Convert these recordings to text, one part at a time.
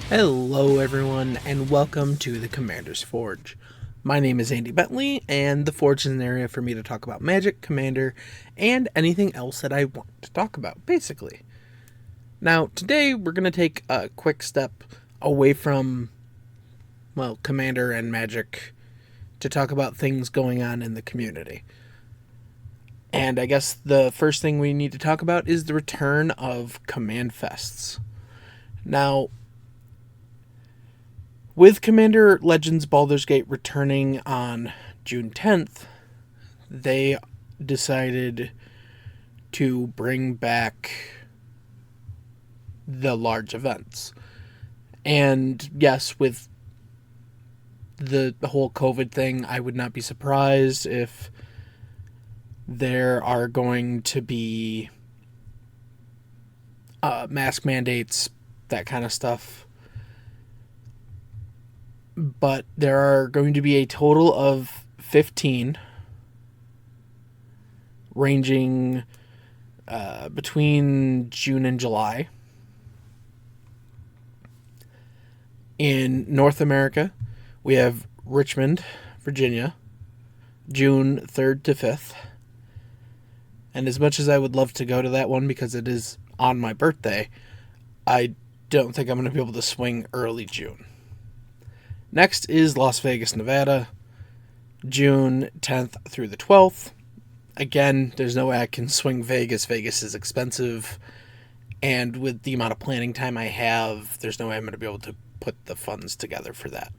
Hello, everyone, and welcome to the Commander's Forge. My name is Andy Bentley, and the Forge is an area for me to talk about Magic, Commander, and anything else that I want to talk about, basically. Now, today we're going to take a quick step away from, Commander and Magic to talk about things going on in the community. And I guess the first thing we need to talk about is the return of Commandfests. Now, with Commander Legends Baldur's Gate returning on June 10th, they decided to bring back the large events. And yes, with the whole COVID thing, I would not be surprised if there are going to be mask mandates, that kind of stuff. But there are going to be a total of 15, ranging between June and July. In North America, we have Richmond, Virginia, June 3rd to 5th. And as much as I would love to go to that one because it is on my birthday, I don't think I'm going to be able to swing early June. Next is Las Vegas, Nevada, June 10th through the 12th. Again, there's no way I can swing Vegas. Vegas is expensive. And with the amount of planning time I have, there's no way I'm going to be able to put the funds together for that.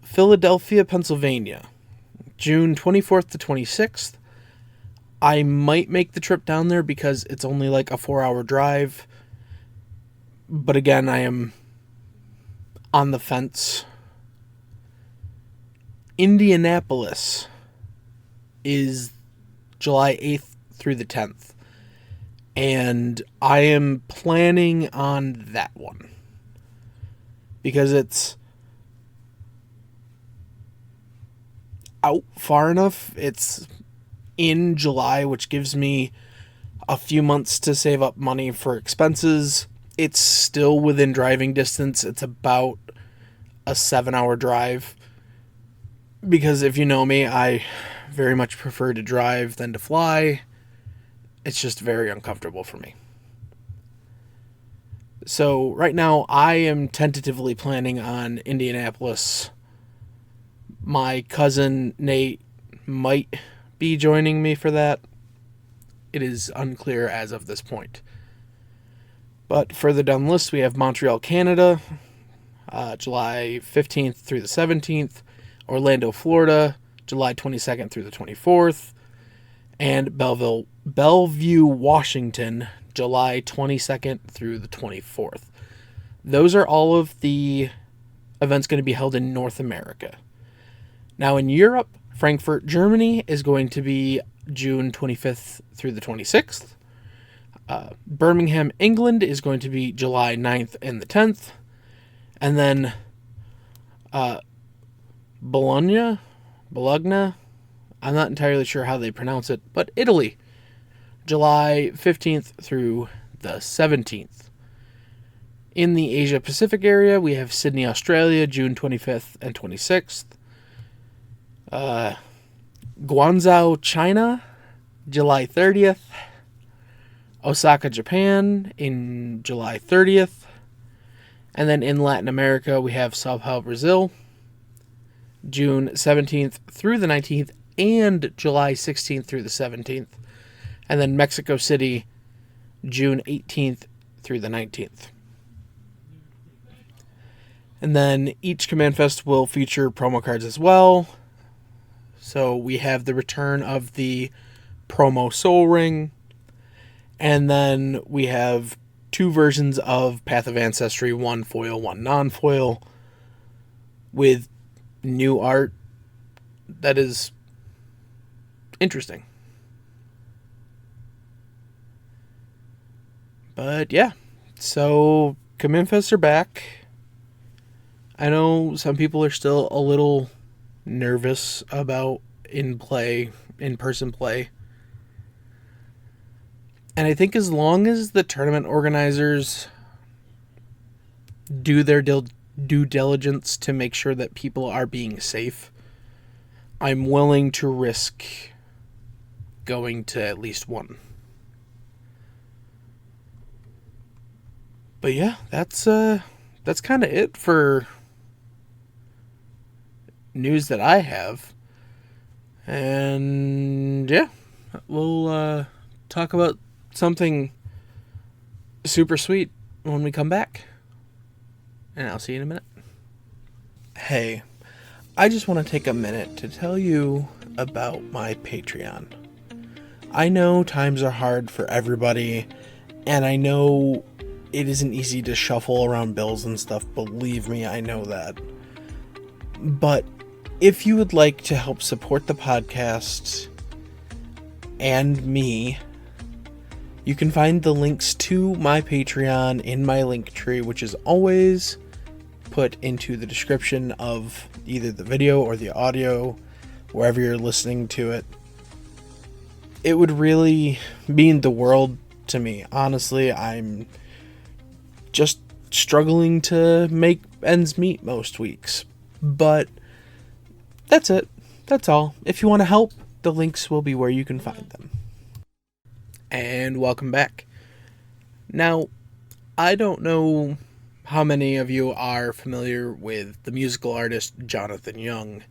Philadelphia, Pennsylvania, June 24th to 26th. I might make the trip down there because it's only like a 4-hour drive. But again, I am on the fence. Indianapolis is July 8th through the 10th. And I am planning on that one. Because it's out far enough. It's in July, which gives me a few months to save up money for expenses. It's still within driving distance. It's about a 7-hour drive. Because if you know me, I very much prefer to drive than to fly. It's just very uncomfortable for me. So right now, I am tentatively planning on Indianapolis. My cousin Nate might be joining me for that. It is unclear as of this point. But further down the list, we have Montreal, Canada, July 15th through the 17th. Orlando, Florida, July 22nd through the 24th. And Bellevue, Washington, July 22nd through the 24th. Those are all of the events going to be held in North America. Now in Europe, Frankfurt, Germany is going to be June 25th through the 26th. Birmingham, England is going to be July 9th and the 10th. And then Bologna, I'm not entirely sure how they pronounce it, but Italy, July 15th through the 17th. In the Asia Pacific area, we have Sydney, Australia, June 25th and 26th. Guangzhou, China, July 30th. Osaka, Japan, in July 30th. And then in Latin America, we have Sao Paulo, Brazil, June 17th through the 19th, and July 16th through the 17th. And then Mexico City, June 18th through the 19th. And then each Command Fest will feature promo cards as well. So we have the return of the promo Soul Ring. And then we have 2 versions of Path of Ancestry, 1 foil, 1 non-foil, with new art that is interesting. But yeah, so Commandfests are back. I know some people are still a little nervous about in-person play. And I think as long as the tournament organizers do their due diligence to make sure that people are being safe, I'm willing to risk going to at least one. But yeah, that's kind of it for news that I have. And yeah, we'll talk about something super sweet when we come back. And I'll see you in a minute. Hey, I just want to take a minute to tell you about my Patreon. I know times are hard for everybody, and I know it isn't easy to shuffle around bills and stuff. Believe me, I know that. But if you would like to help support the podcast and me, you can find the links to my Patreon in my link tree, which is always put into the description of either the video or the audio, wherever you're listening to it. It would really mean the world to me. Honestly, I'm just struggling to make ends meet most weeks. But that's it. That's all. If you want to help, the links will be where you can find them. And welcome back. Now, I don't know how many of you are familiar with the musical artist Jonathan Young,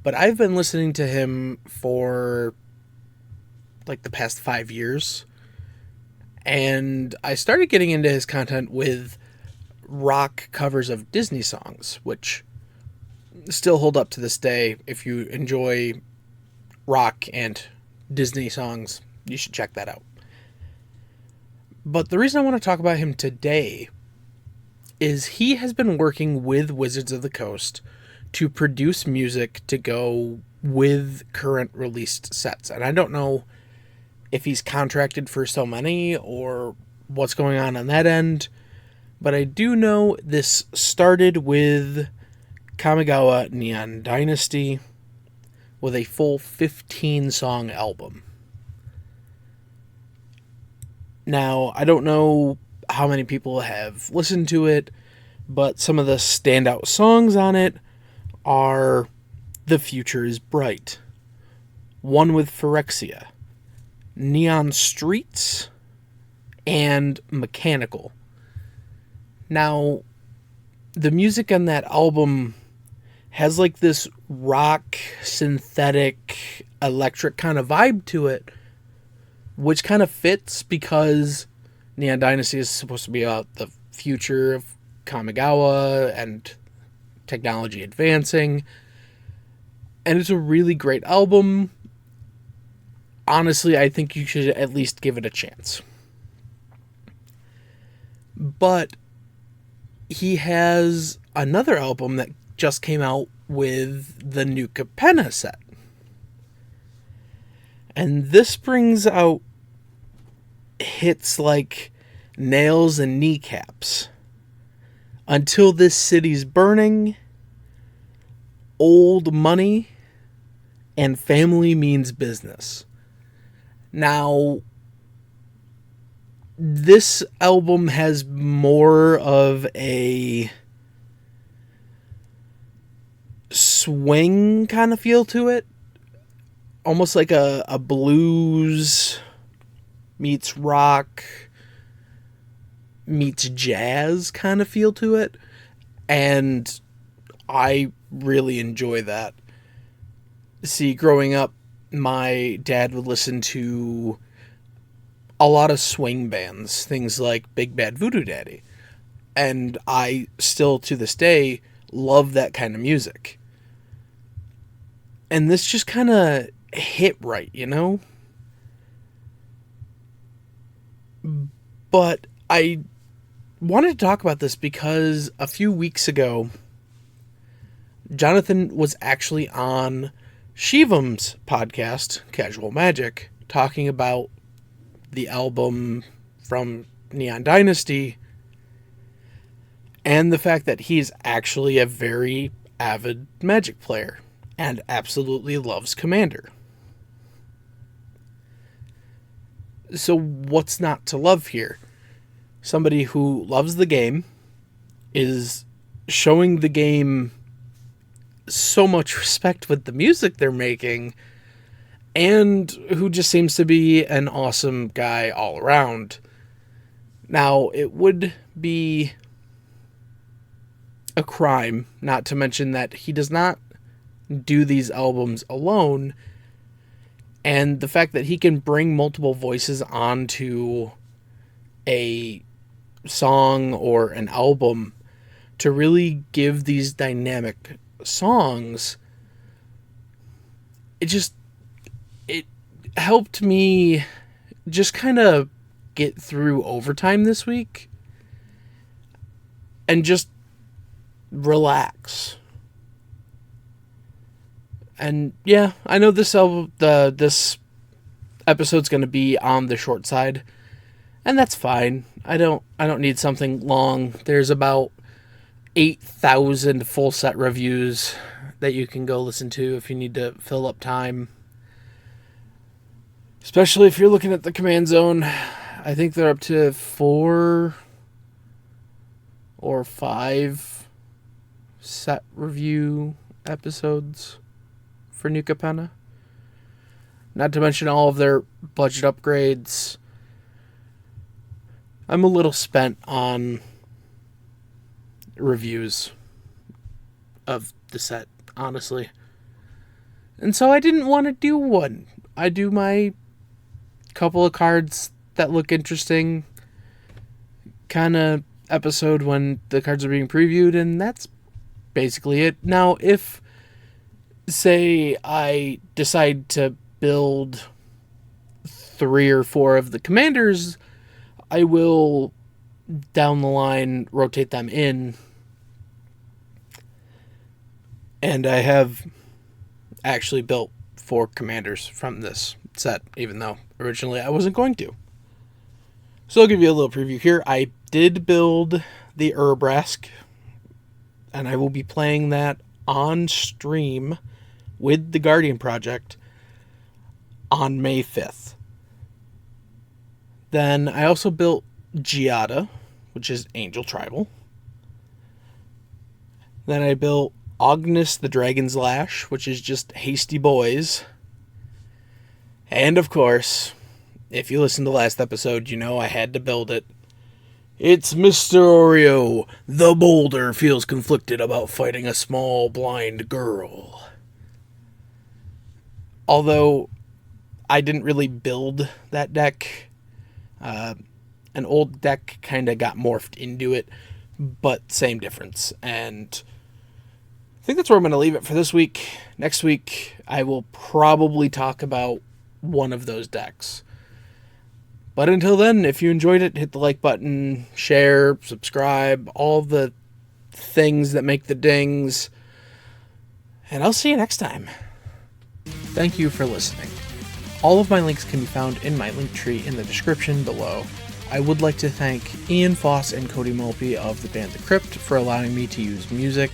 but I've been listening to him for like the past 5 years, and I started getting into his content with rock covers of Disney songs, which still hold up to this day. If you enjoy rock and Disney songs, you should check that out. But the reason I want to talk about him today is he has been working with Wizards of the Coast to produce music to go with current released sets. And I don't know if he's contracted for so many or what's going on that end, but I do know this started with Kamigawa Neon Dynasty with a full 15-song album. Now, I don't know how many people have listened to it, but some of the standout songs on it are The Future is Bright, One with Phyrexia, Neon Streets, and Mechanical. Now, the music on that album has like this rock, synthetic, electric kind of vibe to it, which kind of fits because Neon Dynasty is supposed to be about the future of Kamigawa and technology advancing. And it's a really great album. Honestly, I think you should at least give it a chance. But he has another album that just came out with the new Capenna set. And this brings out hits like Nails and Kneecaps, Until This City's Burning, Old Money, and Family Means Business. Now, this album has more of a swing kind of feel to it. Almost like a blues meets rock meets jazz kind of feel to it. And I really enjoy that. See, growing up, my dad would listen to a lot of swing bands, things like Big Bad Voodoo Daddy. And I still, to this day, love that kind of music. And this just kind of hit right, you know? But I wanted to talk about this because a few weeks ago, Jonathan was actually on Shivam's podcast, Casual Magic, talking about the album from Neon Dynasty and the fact that he's actually a very avid Magic player and absolutely loves Commander. So what's not to love here? Somebody who loves the game, is showing the game so much respect with the music they're making, and who just seems to be an awesome guy all around. Now, it would be a crime not to mention that he does not do these albums alone, and the fact that he can bring multiple voices onto a song or an album to really give these dynamic songs, it helped me just kind of get through overtime this week and just relax. And yeah, I know this episode's going to be on the short side, and that's fine. I don't need something long. There's about 8,000 full set reviews that you can go listen to if you need to fill up time. Especially if you're looking at the Command Zone. I think they're up to 4 or 5 set review episodes for New Capenna. Not to mention all of their budget upgrades. I'm a little spent on reviews of the set, honestly. And so I didn't want to do one. I do my couple of cards that look interesting kind of episode when the cards are being previewed, and that's basically it. Now, if, say, I decide to build 3 or 4 of the commanders, I will, down the line, rotate them in. And I have actually built 4 commanders from this set, even though originally I wasn't going to. So I'll give you a little preview here. I did build the Urbrask, and I will be playing that on stream with the Guardian Project on May 5th. Then I also built Giada, which is Angel Tribal. Then I built Agnus the Dragon's Lash, which is just Hasty Boys. And of course, if you listened to last episode, you know I had to build it. It's Mr. Oreo. The boulder feels conflicted about fighting a small blind girl. Although I didn't really build that deck. An old deck kind of got morphed into it, but same difference. And I think that's where I'm going to leave it for this week. Next week, I will probably talk about one of those decks. But until then, if you enjoyed it, hit the like button, share, subscribe, all the things that make the dings. And I'll see you next time. Thank you for listening. All of my links can be found in my link tree in the description below. I would like to thank Ian Foss and Cody Mulpey of the band The Crypt for allowing me to use music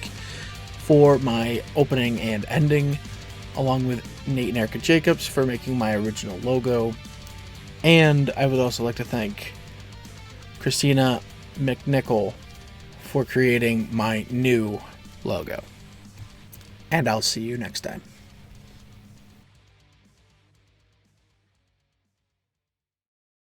for my opening and ending, along with Nate and Erica Jacobs for making my original logo. And I would also like to thank Christina McNichol for creating my new logo. And I'll see you next time.